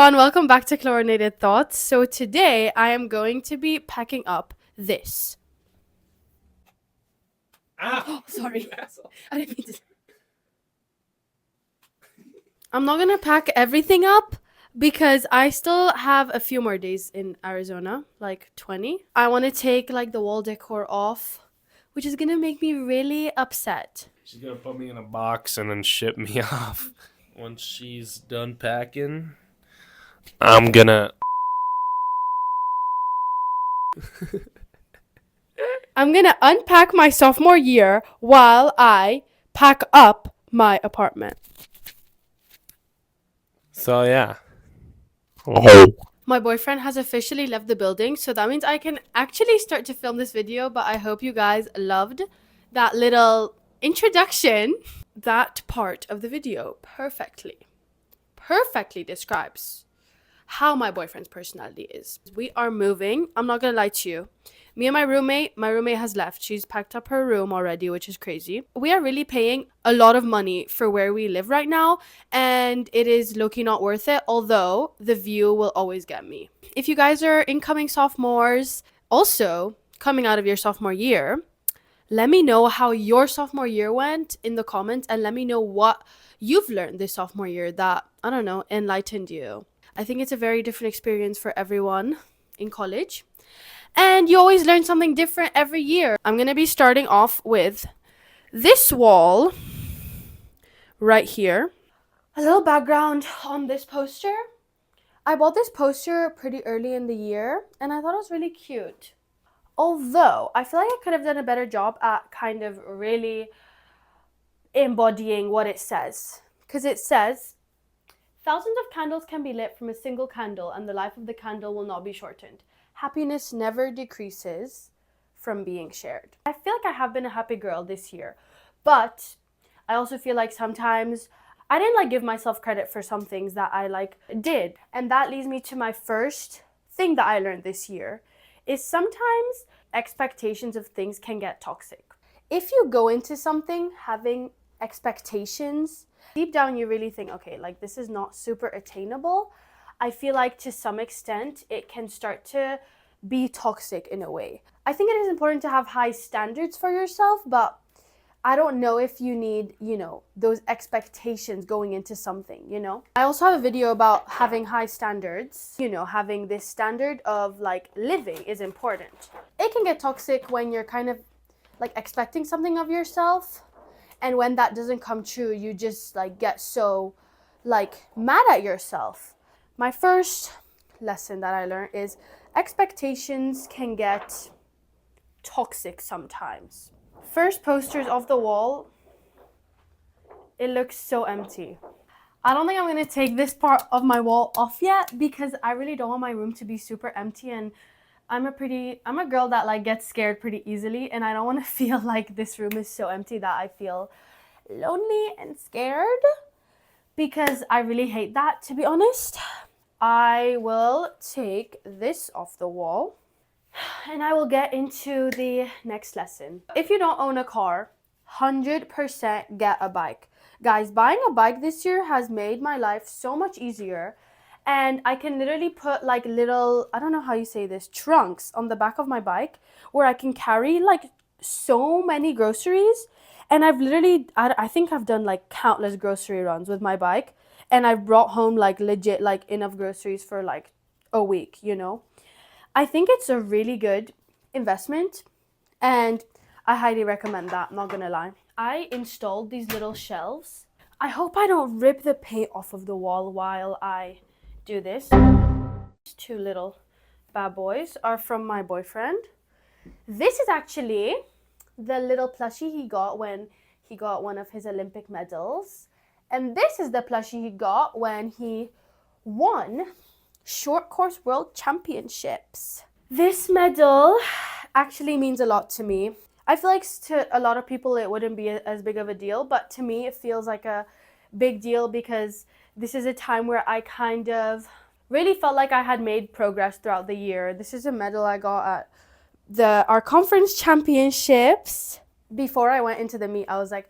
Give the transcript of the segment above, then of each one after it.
everyone, welcome back to Chlorinated Thoughts. So today I am going to be packing up this. Ah, sorry. you asshole. I didn't mean to. I'm not gonna pack everything up because I still have a few more days in Arizona, like 20. I want to take like the wall decor off, which is gonna make me really upset. She's gonna put me in a box and then ship me off. Once she's done packing, I'm gonna. I'm gonna unpack my sophomore year while I pack up my apartment. So yeah. My boyfriend has officially left the building, so that means I can actually start to film this video, but I hope you guys loved that little introduction. That part of the video perfectly describes how my boyfriend's personality is. We are moving. I'm not gonna lie to you. Me and my roommate has left. She's packed up her room already, which is crazy. We are really paying a lot of money for where we live right now, and it is low-key not worth it, although the view will always get me. If you guys are incoming sophomores, also coming out of your sophomore year, let me know how your sophomore year went in the comments, and let me know what you've learned this sophomore year that, I don't know, enlightened you. I think it's a very different experience for everyone in college. And you always learn something different every year. I'm going to be starting off with this wall right here. A little background on this poster. I bought this poster pretty early in the year, and I thought it was really cute. Although, I feel like I could have done a better job at kind of really embodying what it says. Because it says, thousands of candles can be lit from a single candle, and the life of the candle will not be shortened. Happiness never decreases from being shared. I feel like I have been a happy girl this year, but I also feel like sometimes I didn't give myself credit for some things that I did. And that leads me to my first thing that I learned this year is sometimes expectations of things can get toxic. If you go into something having expectations, deep down you really think, okay, this is not super attainable. I feel like to some extent it can start to be toxic in a way. I think it is important to have high standards for yourself, but I don't know if you need, those expectations going into something, I also have a video about having high standards, having this standard of living is important. It can get toxic when you're kind of expecting something of yourself, and when that doesn't come true, you just get so mad at yourself. My first lesson that I learned is expectations can get toxic sometimes. First posters of the wall, it looks so empty. I don't think I'm going to take this part of my wall off yet because I really don't want my room to be super empty, and I'm a girl that gets scared pretty easily, and I don't want to feel like this room is so empty that I feel lonely and scared, because I really hate that, to be honest. I will take this off the wall and I will get into the next lesson. If you don't own a car, 100% get a bike. Guys, buying a bike this year has made my life so much easier, and I can literally put little, I don't know how you say this, trunks on the back of my bike where I can carry so many groceries. And I've literally, I think I've done countless grocery runs with my bike, and I've brought home legit enough groceries for a week, I think it's a really good investment, and I highly recommend that, not gonna lie. I installed these little shelves. I hope I don't rip the paint off of the wall while I do this. These two little bad boys are from my boyfriend. This is actually the little plushie he got when he got one of his Olympic medals. And this is the plushie he got when he won short course world championships. This medal actually means a lot to me. I feel like to a lot of people it wouldn't be as big of a deal, but to me it feels like a big deal because this is a time where I kind of really felt like I had made progress throughout the year. This is a medal I got at our conference championships. Before I went into the meet, I was like,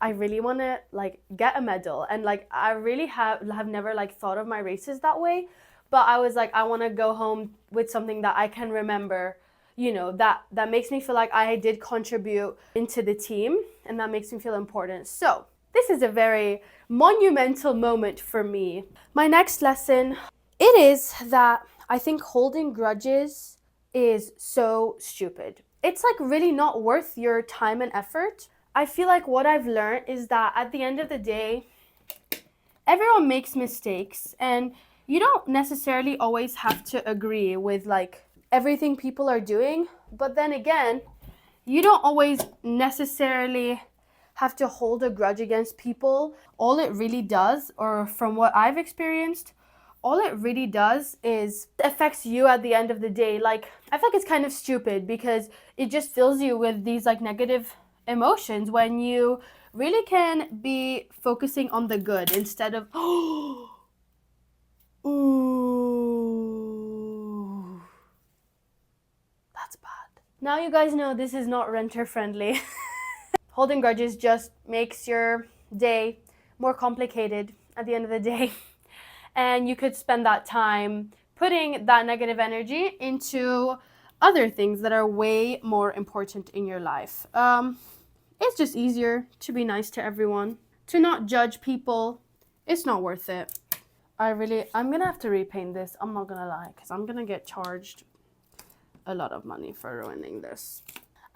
I really want to like get a medal, and like I really have never like thought of my races that way, but I was like I want to go home with something that I can remember, that makes me feel like I did contribute into the team, and that makes me feel important. So this is a very monumental moment for me. My next lesson, it is that I think holding grudges is so stupid. It's like really not worth your time and effort. I feel like what I've learned is that at the end of the day, everyone makes mistakes, and you don't necessarily always have to agree with like everything people are doing. But then again, you don't always necessarily have to hold a grudge against people. All it really does, or from what I've experienced, all it really does is affects you at the end of the day. Like, I feel like it's kind of stupid because it just fills you with these like negative emotions when you really can be focusing on the good instead of ooh, that's bad. Now you guys know this is not renter friendly. Holding grudges just makes your day more complicated at the end of the day. And you could spend that time putting that negative energy into other things that are way more important in your life. It's just easier to be nice to everyone, to not judge people. It's not worth it. I'm gonna have to repaint this. I'm not gonna lie, because I'm gonna get charged a lot of money for ruining this.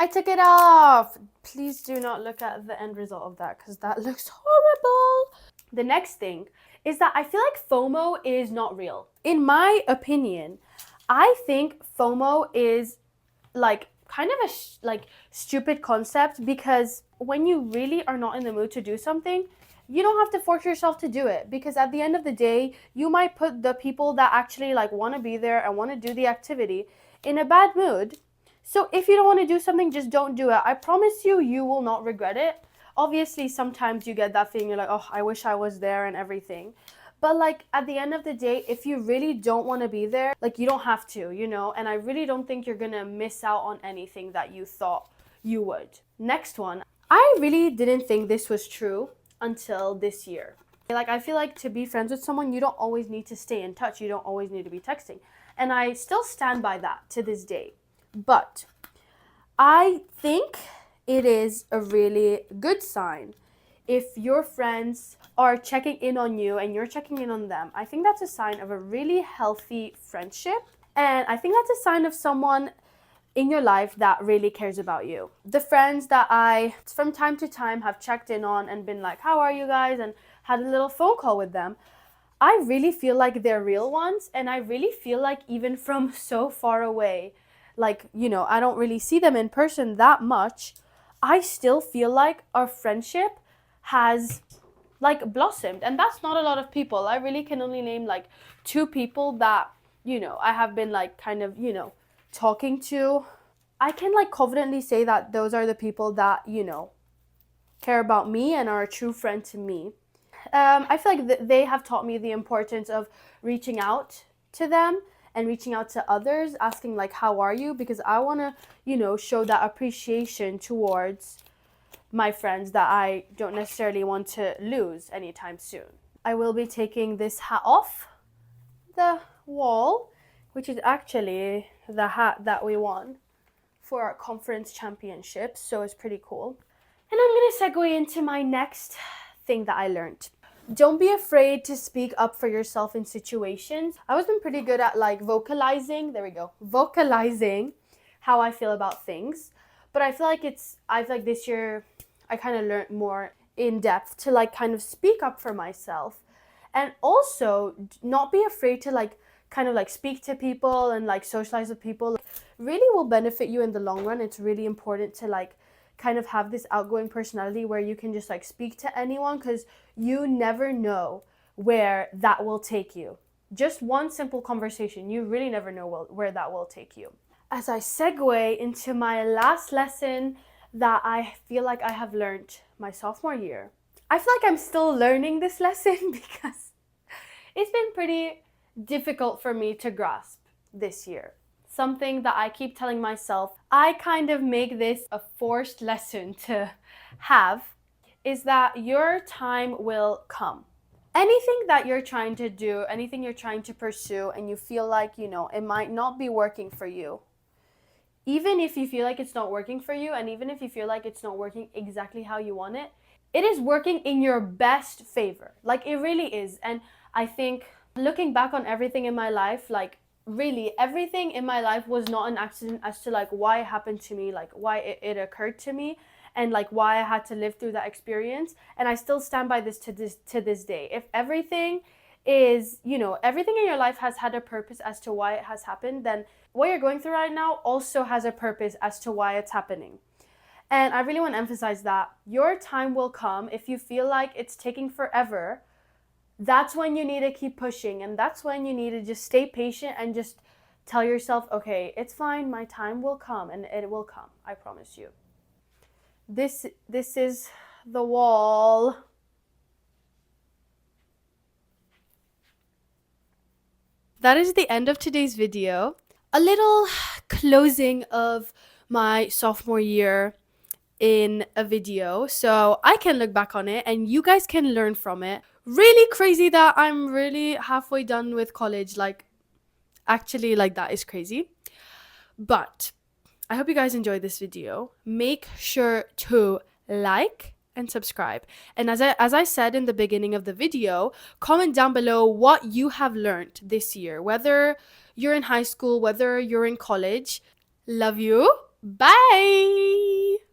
I took it off. Please do not look at the end result of that, because that looks horrible. The next thing is that I feel like FOMO is not real. In my opinion, I think FOMO is like kind of a stupid concept, because when you really are not in the mood to do something, you don't have to force yourself to do it, because at the end of the day, you might put the people that actually like want to be there and want to do the activity in a bad mood. So if you don't want to do something, just don't do it. I promise you, you will not regret it. Obviously, sometimes you get that feeling, you're like, oh, I wish I was there and everything. But like at the end of the day, if you really don't want to be there, like you don't have to, and I really don't think you're gonna miss out on anything that you thought you would. Next one, I really didn't think this was true until this year. Like I feel like to be friends with someone, you don't always need to stay in touch. You don't always need to be texting. And I still stand by that to this day. But I think it is a really good sign if your friends are checking in on you and you're checking in on them. I think that's a sign of a really healthy friendship. And I think that's a sign of someone in your life that really cares about you. The friends that I, from time to time, have checked in on and been like, how are you guys? And had a little phone call with them. I really feel like they're real ones. And I really feel like even from so far away, like, I don't really see them in person that much, I still feel like our friendship has like blossomed. And that's not a lot of people. I really can only name like 2 people that, I have been like kind of, talking to. I can like confidently say that those are the people that, care about me and are a true friend to me. I feel like they have taught me the importance of reaching out to them and reaching out to others, asking like, how are you? Because I want to, show that appreciation towards my friends that I don't necessarily want to lose anytime soon. I will be taking this hat off the wall, which is actually the hat that we won for our conference championships, so it's pretty cool. And I'm gonna segue into my next thing that I learned. Don't be afraid to speak up for yourself in situations. I've always been pretty good at like vocalizing how I feel about things. But I feel like this year I kind of learned more in depth to like kind of speak up for myself, and also not be afraid to like kind of like speak to people and like socialize with people. Really will benefit you in the long run. It's really important to like kind of have this outgoing personality where you can just like speak to anyone, because you never know where that will take you. Just one simple conversation, you really never know where that will take you. As I segue into my last lesson that I feel like I have learned my sophomore year, I feel like I'm still learning this lesson because it's been pretty difficult for me to grasp this year. Something that I keep telling myself, I kind of make this a forced lesson to have, is that your time will come. Anything that you're trying to do, anything you're trying to pursue, and you feel like, it might not be working for you, even if you feel like it's not working for you, and even if you feel like it's not working exactly how you want it, it is working in your best favor. Like, it really is. And I think looking back on everything in my life, like, really everything in my life was not an accident as to like why it happened to me, like why it occurred to me, and like why I had to live through that experience. And I still stand by this to this day. If everything is, everything in your life has had a purpose as to why it has happened, then what you're going through right now also has a purpose as to why it's happening. And I really want to emphasize that your time will come. If you feel like it's taking forever, that's when you need to keep pushing, and that's when you need to just stay patient and just tell yourself, okay, it's fine, my time will come, and it will come, I promise you. This is the wall. That is the end of today's video. A little closing of my sophomore year in a video, so I can look back on it and you guys can learn from it. Really crazy that I'm really halfway done with college. Like, actually, like, that is crazy. But I hope you guys enjoyed this video. Make sure to like and subscribe. And as I said in the beginning of the video, comment down below what you have learned this year, whether you're in high school, whether you're in college. Love you. Bye.